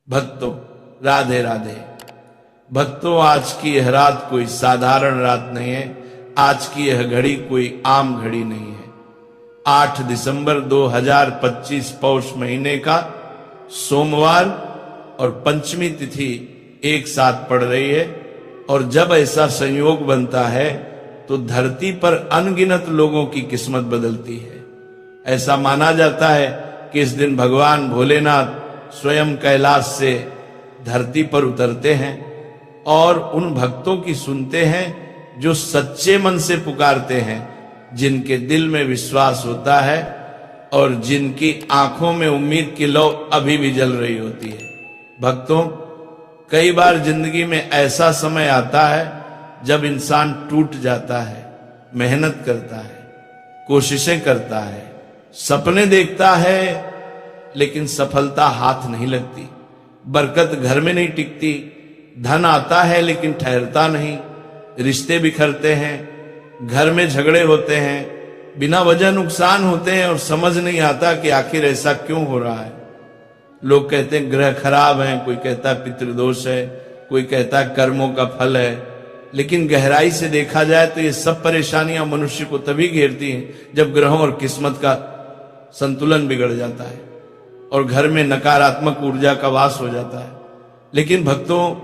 भक्तों राधे राधे। भक्तों आज की यह रात कोई साधारण रात नहीं है। आज की यह घड़ी कोई आम घड़ी नहीं है। 8 दिसंबर 2025 पौष महीने का सोमवार और पंचमी तिथि एक साथ पड़ रही है। और जब ऐसा संयोग बनता है तो धरती पर अनगिनत लोगों की किस्मत बदलती है। ऐसा माना जाता है कि इस दिन भगवान भोलेनाथ स्वयं कैलाश से धरती पर उतरते हैं और उन भक्तों की सुनते हैं जो सच्चे मन से पुकारते हैं, जिनके दिल में विश्वास होता है और जिनकी आंखों में उम्मीद की लौ अभी भी जल रही होती है। भक्तों, कई बार जिंदगी में ऐसा समय आता है जब इंसान टूट जाता है, मेहनत करता है, कोशिशें करता है, सपने देखता है, लेकिन सफलता हाथ नहीं लगती, बरकत घर में नहीं टिकती, धन आता है लेकिन ठहरता नहीं, रिश्ते बिखरते हैं, घर में झगड़े होते हैं, बिना वजह नुकसान होते हैं और समझ नहीं आता कि आखिर ऐसा क्यों हो रहा है। लोग कहते हैं ग्रह खराब हैं, कोई कहता है पितृदोष है, कोई कहता है कर्मों का फल है, लेकिन गहराई से देखा जाए तो ये सब परेशानियां मनुष्य को तभी घेरती हैं जब ग्रहों और किस्मत का संतुलन बिगड़ जाता है और घर में नकारात्मक ऊर्जा का वास हो जाता है। लेकिन भक्तों,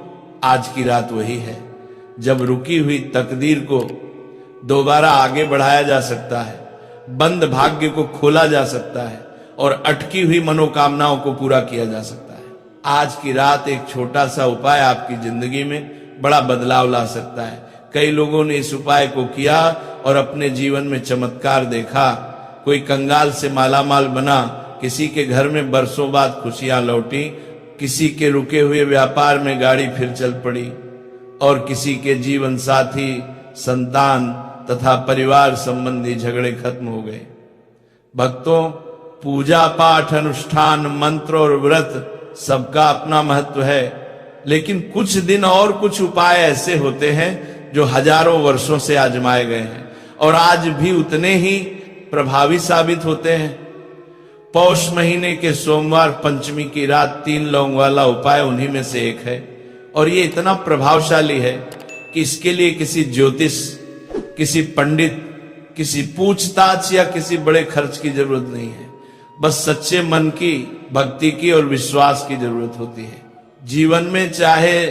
आज की रात वही है जब रुकी हुई तकदीर को दोबारा आगे बढ़ाया जा सकता है, बंद भाग्य को खोला जा सकता है और अटकी हुई मनोकामनाओं को पूरा किया जा सकता है। आज की रात एक छोटा सा उपाय आपकी जिंदगी में बड़ा बदलाव ला सकता है। कई लोगों ने इस उपाय को किया और अपने जीवन में चमत्कार देखा। कोई कंगाल से मालामाल बना, किसी के घर में बरसों बाद खुशियां लौटी, किसी के रुके हुए व्यापार में गाड़ी फिर चल पड़ी और किसी के जीवन साथी, संतान तथा परिवार संबंधी झगड़े खत्म हो गए। भक्तों, पूजा पाठ, अनुष्ठान, मंत्र और व्रत सबका अपना महत्व है, लेकिन कुछ दिन और कुछ उपाय ऐसे होते हैं जो हजारों वर्षों से आजमाए गए हैं और आज भी उतने ही प्रभावी साबित होते हैं। पौष महीने के सोमवार पंचमी की रात 3 लौंग वाला उपाय उन्हीं में से एक है और ये इतना प्रभावशाली है कि इसके लिए किसी ज्योतिष, किसी पंडित, किसी पूछताछ या किसी बड़े खर्च की जरूरत नहीं है। बस सच्चे मन की, भक्ति की और विश्वास की जरूरत होती है। जीवन में चाहे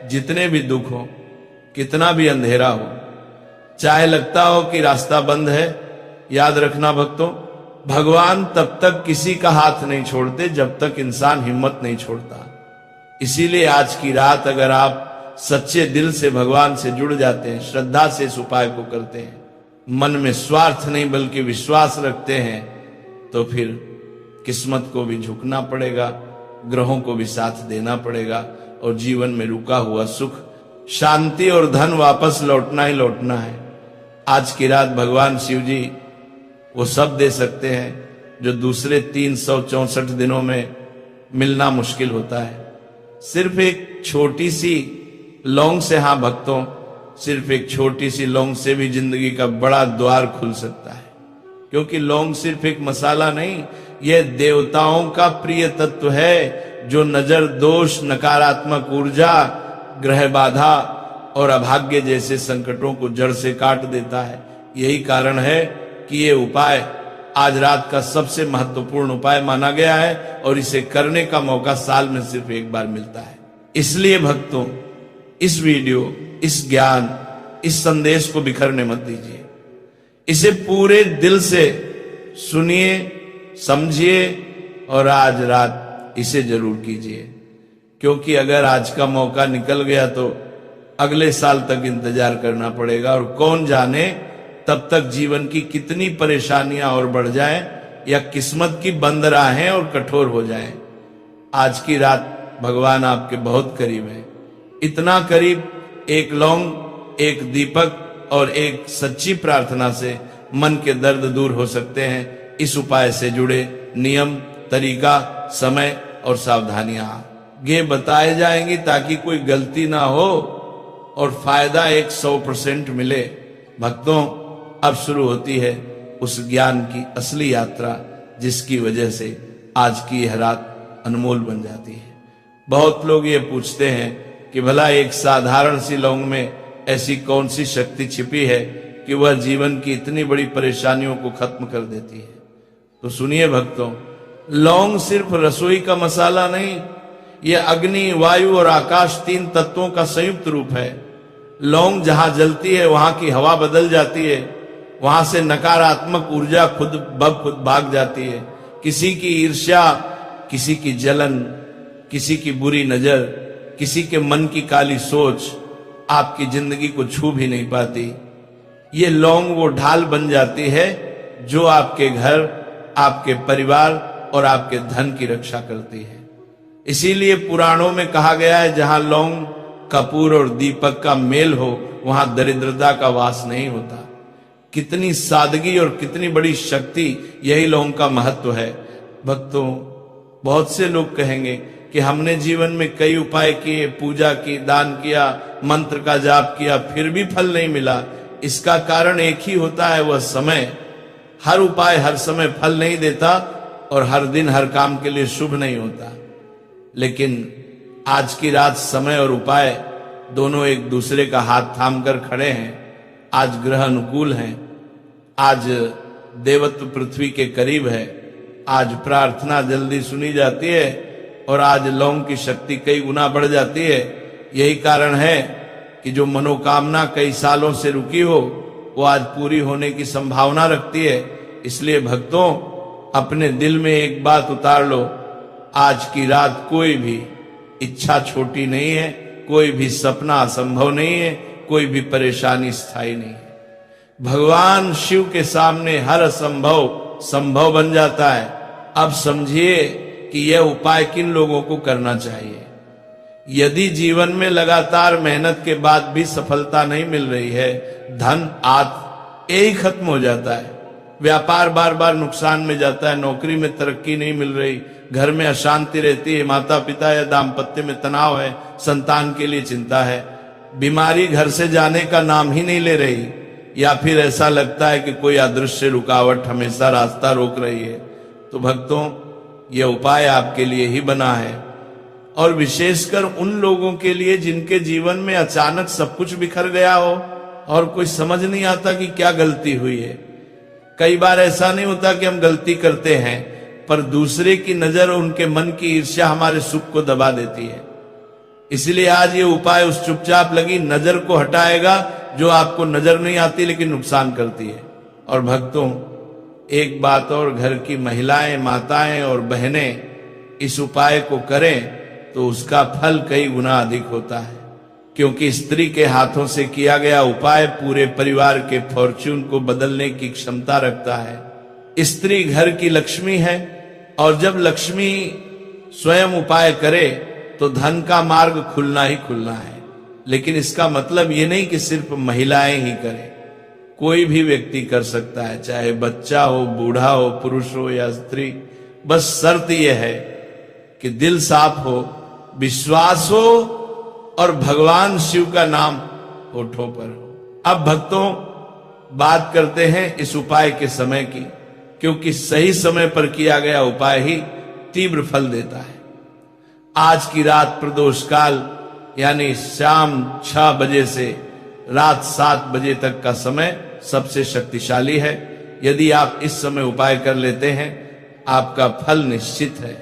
जितने भी दुख हो, कितना भी अंधेरा हो, चाहे लगता हो कि रास्ता बंद है, याद रखना भक्तों, भगवान तब तक किसी का हाथ नहीं छोड़ते जब तक इंसान हिम्मत नहीं छोड़ता। इसीलिए आज की रात अगर आप सच्चे दिल से भगवान से जुड़ जाते हैं, श्रद्धा से इस उपाय को करते हैं, मन में स्वार्थ नहीं बल्कि विश्वास रखते हैं, तो फिर किस्मत को भी झुकना पड़ेगा, ग्रहों को भी साथ देना पड़ेगा और जीवन में रुका हुआ सुख, शांति और धन वापस लौटना ही लौटना है। आज की रात भगवान शिव जी वो सब दे सकते हैं जो दूसरे 364 दिनों में मिलना मुश्किल होता है। सिर्फ एक छोटी सी लौंग से, हाँ भक्तों, सिर्फ एक छोटी सी लौंग से भी जिंदगी का बड़ा द्वार खुल सकता है, क्योंकि लौंग सिर्फ एक मसाला नहीं, यह देवताओं का प्रिय तत्व है जो नजर दोष, नकारात्मक ऊर्जा, ग्रह बाधा और अभाग्य जैसे संकटों को जड़ से काट देता है। यही कारण है कि ये उपाय आज रात का सबसे महत्वपूर्ण उपाय माना गया है और इसे करने का मौका साल में सिर्फ एक बार मिलता है। इसलिए भक्तों, इस वीडियो, इस ज्ञान, इस संदेश को बिखरने मत दीजिए। इसे पूरे दिल से सुनिए, समझिए और आज रात इसे जरूर कीजिए, क्योंकि अगर आज का मौका निकल गया तो अगले साल तक इंतजार करना पड़ेगा और कौन जाने तब तक जीवन की कितनी परेशानियां और बढ़ जाएं या किस्मत की बंद राहें और कठोर हो जाएं। आज की रात भगवान आपके बहुत करीब है, इतना करीब एक लौंग, एक दीपक और एक सच्ची प्रार्थना से मन के दर्द दूर हो सकते हैं। इस उपाय से जुड़े नियम, तरीका, समय और सावधानियां आगे बताए जाएंगी ताकि कोई गलती ना हो और फायदा 100% मिले। भक्तों, अब शुरू होती है उस ज्ञान की असली यात्रा जिसकी वजह से आज की यह रात अनमोल बन जाती है। बहुत लोग ये पूछते हैं कि भला एक साधारण सी लौंग में ऐसी कौन सी शक्ति छिपी है कि वह जीवन की इतनी बड़ी परेशानियों को खत्म कर देती है। तो सुनिए भक्तों, लौंग सिर्फ रसोई का मसाला नहीं, यह अग्नि, वायु और आकाश 3 तत्वों का संयुक्त रूप है। लौंग जहां जलती है वहां की हवा बदल जाती है, वहां से नकारात्मक ऊर्जा खुद ब खुद भाग जाती है। किसी की ईर्ष्या, किसी की जलन, किसी की बुरी नजर, किसी के मन की काली सोच आपकी जिंदगी को छू भी नहीं पाती। ये लौंग वो ढाल बन जाती है जो आपके घर, आपके परिवार और आपके धन की रक्षा करती है। इसीलिए पुराणों में कहा गया है, जहां लौंग, कपूर और दीपक का मेल हो वहां दरिद्रता का वास नहीं होता। कितनी सादगी और कितनी बड़ी शक्ति यही लौंग का महत्व है। भक्तों, बहुत से लोग कहेंगे कि हमने जीवन में कई उपाय किए, पूजा की, दान किया, मंत्र का जाप किया, फिर भी फल नहीं मिला। इसका कारण एक ही होता है, वह समय। हर उपाय हर समय फल नहीं देता और हर दिन हर काम के लिए शुभ नहीं होता। लेकिन आज की रात समय और उपाय दोनों एक दूसरे का हाथ थाम कर खड़े हैं। आज ग्रह अनुकूल हैं, आज देवत्व पृथ्वी के करीब है, आज प्रार्थना जल्दी सुनी जाती है और आज लौंग की शक्ति कई गुना बढ़ जाती है। यही कारण है कि जो मनोकामना कई सालों से रुकी हो वो आज पूरी होने की संभावना रखती है। इसलिए भक्तों, अपने दिल में एक बात उतार लो, आज की रात कोई भी इच्छा छोटी नहीं है, कोई भी सपना असंभव नहीं है, कोई भी परेशानी स्थायी नहीं है। भगवान शिव के सामने हर असंभव संभव बन जाता है। अब समझिए कि यह उपाय किन लोगों को करना चाहिए। यदि जीवन में लगातार मेहनत के बाद भी सफलता नहीं मिल रही है, धन यही खत्म हो जाता है, व्यापार बार बार नुकसान में जाता है, नौकरी में तरक्की नहीं मिल रही, घर में अशांति रहती है, माता पिता या दाम्पत्य में तनाव है, संतान के लिए चिंता है, बीमारी घर से जाने का नाम ही नहीं ले रही, या फिर ऐसा लगता है कि कोई अदृश्य रुकावट हमेशा रास्ता रोक रही है, तो भक्तों, यह उपाय आपके लिए ही बना है। और विशेषकर उन लोगों के लिए जिनके जीवन में अचानक सब कुछ बिखर गया हो और कोई समझ नहीं आता कि क्या गलती हुई है। कई बार ऐसा नहीं होता कि हम गलती करते हैं, पर दूसरे की नजर और उनके मन की ईर्ष्या हमारे सुख को दबा देती है। इसलिए आज ये उपाय उस चुपचाप लगी नजर को हटाएगा जो आपको नजर नहीं आती लेकिन नुकसान करती है। और भक्तों, एक बात और, घर की महिलाएं, माताएं और बहनें इस उपाय को करें तो उसका फल कई गुना अधिक होता है, क्योंकि स्त्री के हाथों से किया गया उपाय पूरे परिवार के फॉर्च्यून को बदलने की क्षमता रखता है। स्त्री घर की लक्ष्मी है और जब लक्ष्मी स्वयं उपाय करे तो धन का मार्ग खुलना ही खुलना है। लेकिन इसका मतलब ये नहीं कि सिर्फ महिलाएं ही करें, कोई भी व्यक्ति कर सकता है, चाहे बच्चा हो, बूढ़ा हो, पुरुष हो या स्त्री। बस शर्त यह है कि दिल साफ हो, विश्वास हो और भगवान शिव का नाम होठों पर हो। अब भक्तों, बात करते हैं इस उपाय के समय की, क्योंकि सही समय पर किया गया उपाय ही तीव्र फल देता है। आज की रात प्रदोष काल यानी शाम 6 बजे से रात 7 बजे तक का समय सबसे शक्तिशाली है। यदि आप इस समय उपाय कर लेते हैं, आपका फल निश्चित है।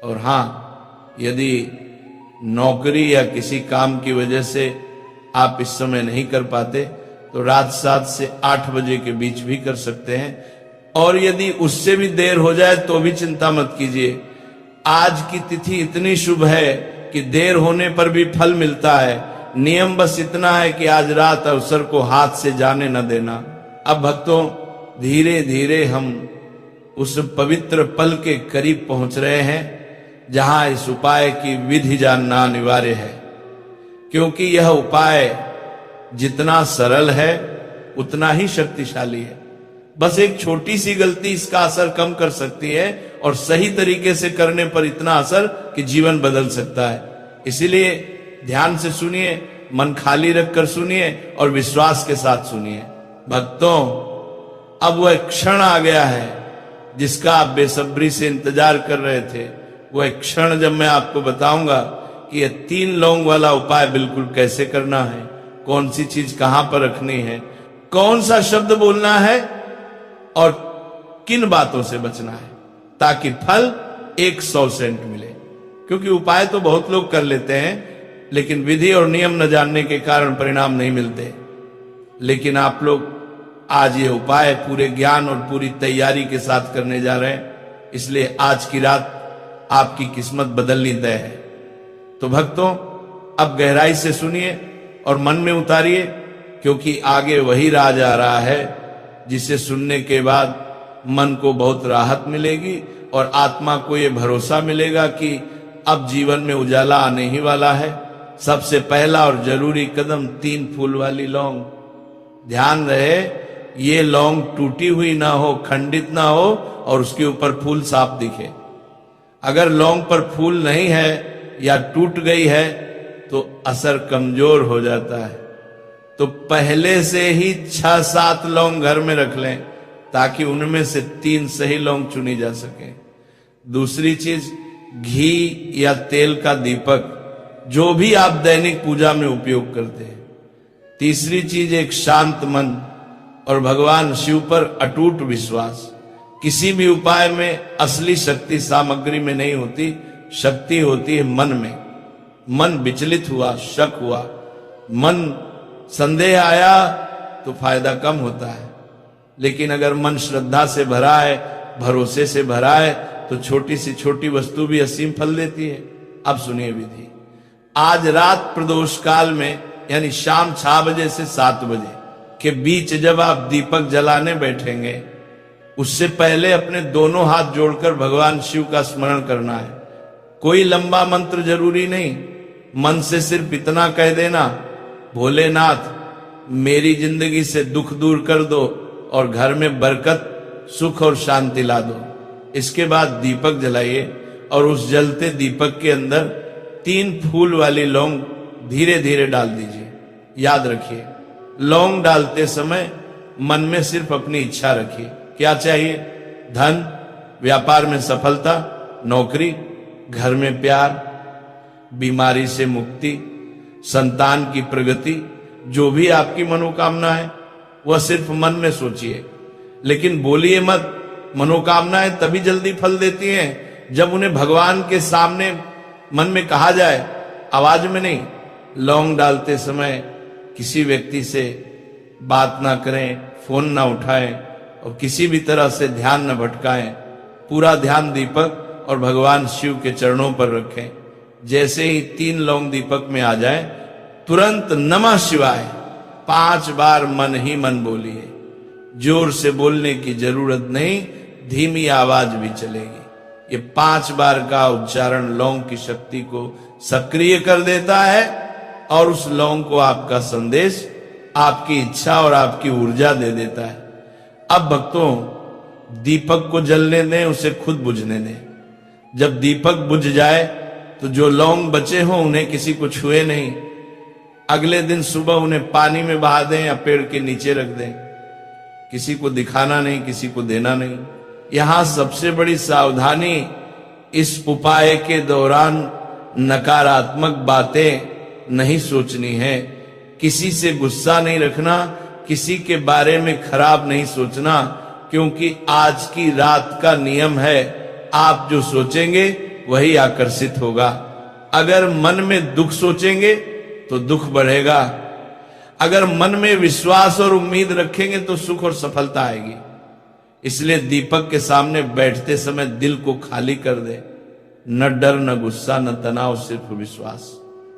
और हां, यदि नौकरी या किसी काम की वजह से आप इस समय नहीं कर पाते तो रात 7 से 8 बजे के बीच भी कर सकते हैं। और यदि उससे भी देर हो जाए तो भी चिंता मत कीजिए। आज की तिथि इतनी शुभ है कि देर होने पर भी फल मिलता है। नियम बस इतना है कि आज रात अवसर को हाथ से जाने न देना। अब भक्तों, धीरे धीरे हम उस पवित्र पल के करीब पहुंच रहे हैं जहां इस उपाय की विधि जानना अनिवार्य है, क्योंकि यह उपाय जितना सरल है उतना ही शक्तिशाली है। बस एक छोटी सी गलती इसका असर कम कर सकती है और सही तरीके से करने पर इतना असर कि जीवन बदल सकता है। इसीलिए ध्यान से सुनिए, मन खाली रखकर सुनिए और विश्वास के साथ सुनिए। भक्तों, अब वह क्षण आ गया है जिसका आप बेसब्री से इंतजार कर रहे थे। वह क्षण जब मैं आपको बताऊंगा कि यह 3 लौंग वाला उपाय बिल्कुल कैसे करना है, कौन सी चीज कहां पर रखनी है, कौन सा शब्द बोलना है और किन बातों से बचना है, ताकि फल 100% मिले। क्योंकि उपाय तो बहुत लोग कर लेते हैं, लेकिन विधि और नियम न जानने के कारण परिणाम नहीं मिलते। लेकिन आप लोग आज ये उपाय पूरे ज्ञान और पूरी तैयारी के साथ करने जा रहे हैं, इसलिए आज की रात आपकी किस्मत बदलनी तय है। तो भक्तों, अब गहराई से सुनिए और मन में उतारिए, क्योंकि आगे वही राज आ रहा है जिसे सुनने के बाद मन को बहुत राहत मिलेगी और आत्मा को ये भरोसा मिलेगा कि अब जीवन में उजाला आने ही वाला है। सबसे पहला और जरूरी कदम 3 फूल वाली लौंग। ध्यान रहे, ये लौंग टूटी हुई ना हो, खंडित ना हो और उसके ऊपर फूल साफ दिखे। अगर लौंग पर फूल नहीं है या टूट गई है तो असर कमजोर हो जाता है। तो पहले से ही 6-7 लौंग घर में रख लें, ताकि उनमें से 3 सही लौंग चुनी जा सके। दूसरी चीज, घी या तेल का दीपक, जो भी आप दैनिक पूजा में उपयोग करते हैं। तीसरी चीज, एक शांत मन और भगवान शिव पर अटूट विश्वास। किसी भी उपाय में असली शक्ति सामग्री में नहीं होती, शक्ति होती है मन में। मन विचलित हुआ, शक हुआ, मन संदेह आया तो फायदा कम होता है। लेकिन अगर मन श्रद्धा से भरा है, भरोसे से भरा है, तो छोटी सी छोटी वस्तु भी असीम फल देती है। अब सुनिए विधि। आज रात प्रदोष काल में, यानी शाम 6 बजे से 7 बजे के बीच जब आप दीपक जलाने बैठेंगे, उससे पहले अपने दोनों हाथ जोड़कर भगवान शिव का स्मरण करना है। कोई लंबा मंत्र जरूरी नहीं, मन से सिर्फ इतना कह देना, भोलेनाथ मेरी जिंदगी से दुख दूर कर दो और घर में बरकत, सुख और शांति ला दो। इसके बाद दीपक जलाइए और उस जलते दीपक के अंदर 3 फूल वाली लौंग धीरे धीरे डाल दीजिए। याद रखिए, लौंग डालते समय मन में सिर्फ अपनी इच्छा रखिए। क्या चाहिए? धन, व्यापार में सफलता, नौकरी, घर में प्यार, बीमारी से मुक्ति, संतान की प्रगति, जो भी आपकी मनोकामना है वह सिर्फ मन में सोचिए, लेकिन बोलिए मत। मनोकामनाएं तभी जल्दी फल देती हैं जब उन्हें भगवान के सामने मन में कहा जाए, आवाज में नहीं। लौंग डालते समय किसी व्यक्ति से बात ना करें, फोन ना उठाएं और किसी भी तरह से ध्यान न भटकाएं। पूरा ध्यान दीपक और भगवान शिव के चरणों पर रखें। जैसे ही 3 लौंग दीपक में आ जाए, तुरंत नमः शिवाय 5 बार मन ही मन बोलिए। जोर से बोलने की जरूरत नहीं, धीमी आवाज भी चलेगी। ये 5 बार का उच्चारण लौंग की शक्ति को सक्रिय कर देता है और उस लौंग को आपका संदेश, आपकी इच्छा और आपकी ऊर्जा दे देता है। अब भक्तों, दीपक को जलने दें, उसे खुद बुझने दें। जब दीपक बुझ जाए तो जो लौंग बचे हों उन्हें किसी को छुए नहीं। अगले दिन सुबह उन्हें पानी में बहा दें या पेड़ के नीचे रख दें। किसी को दिखाना नहीं, किसी को देना नहीं। यहां सबसे बड़ी सावधानी, इस उपाय के दौरान नकारात्मक बातें नहीं सोचनी है। किसी से गुस्सा नहीं रखना, किसी के बारे में खराब नहीं सोचना, क्योंकि आज की रात का नियम है, आप जो सोचेंगे वही आकर्षित होगा। अगर मन में दुख सोचेंगे तो दुख बढ़ेगा, अगर मन में विश्वास और उम्मीद रखेंगे तो सुख और सफलता आएगी। इसलिए दीपक के सामने बैठते समय दिल को खाली कर दे। न डर, न गुस्सा, न तनाव, सिर्फ विश्वास।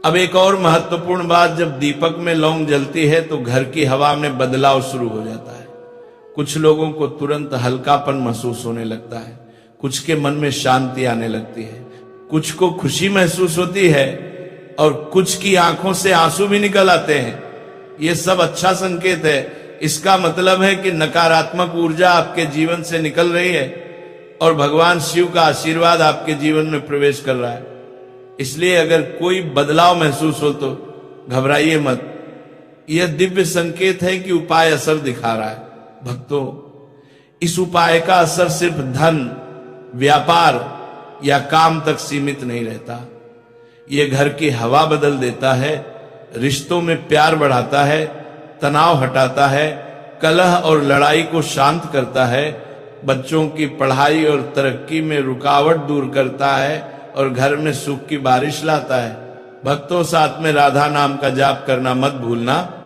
अब एक और महत्वपूर्ण बात, जब दीपक में लौंग जलती है तो घर की हवा में बदलाव शुरू हो जाता है। कुछ लोगों को तुरंत हल्कापन महसूस होने लगता है, कुछ के मन में शांति आने लगती है, कुछ को खुशी महसूस होती है और कुछ की आंखों से आंसू भी निकल आते हैं। ये सब अच्छा संकेत है। इसका मतलब है कि नकारात्मक ऊर्जा आपके जीवन से निकल रही है और भगवान शिव का आशीर्वाद आपके जीवन में प्रवेश कर रहा है। इसलिए अगर कोई बदलाव महसूस हो तो घबराइए मत। यह दिव्य संकेत है कि उपाय असर दिखा रहा है। भक्तों, इस उपाय का असर सिर्फ धन, व्यापार या काम तक सीमित नहीं रहता। ये घर की हवा बदल देता है, रिश्तों में प्यार बढ़ाता है, तनाव हटाता है, कलह और लड़ाई को शांत करता है, बच्चों की पढ़ाई और तरक्की में रुकावट दूर करता है और घर में सुख की बारिश लाता है। भक्तों, साथ में राधा नाम का जाप करना मत भूलना।